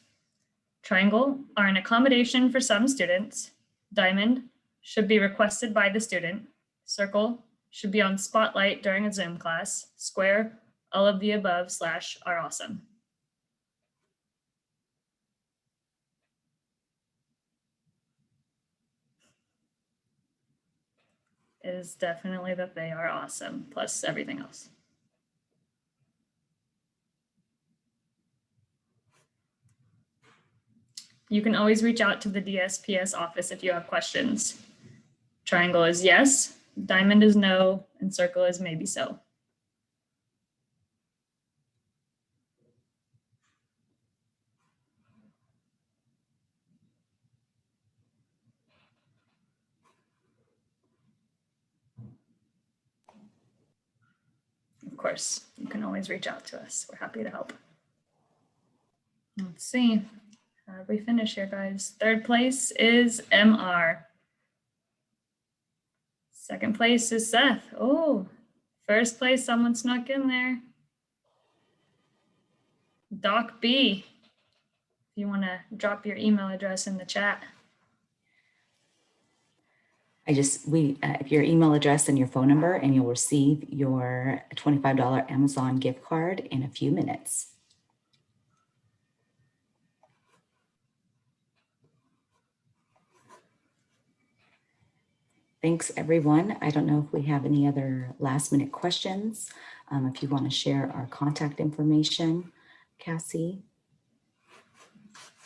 triangle, are an accommodation for some students. Diamond should be requested by the student. Circle should be on spotlight during a Zoom class. Square, all of the above / are awesome. It is definitely that they are awesome, plus everything else. You can always reach out to the DSPS office if you have questions. Triangle is yes, diamond is no, and circle is maybe so. Of course, you can always reach out to us. We're happy to help. Let's see. How did we finish here, guys? Third place is MR. Second place is Seth. Oh, first place, someone snuck in there. Doc B. If you want to drop your email address in the chat. If your email address and your phone number, and you'll receive your $25 Amazon gift card in a few minutes. Thanks, everyone. I don't know if we have any other last minute questions. If you want to share our contact information, Cassie.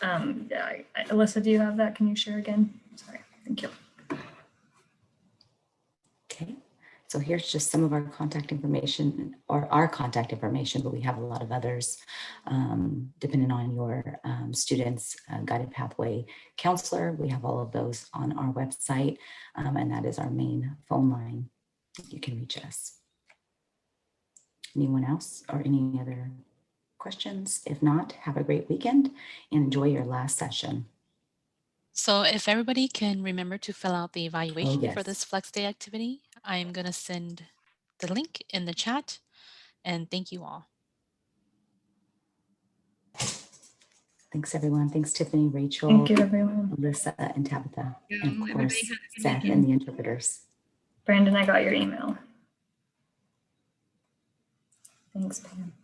Yeah, Alyssa, do you have that? Can you share again? Sorry, thank you. Okay, so here's just some of our contact information, or our contact information, but we have a lot of others depending on your student's guided pathway counselor. We have all of those on our website, and that is our main phone line. You can reach us. Anyone else or any other questions? If not, have a great weekend and enjoy your last session. So if everybody can remember to fill out the evaluation for yes. this Flex Day activity, I'm going to send the link in the chat, and thank you all. Thanks, everyone. Thanks, Tiffany, Rachel, Thank you, everyone. Alyssa, and Tabitha, and of Everybody course, have a good Seth weekend. and the interpreters. Brandon, I got your email. Thanks, Pam.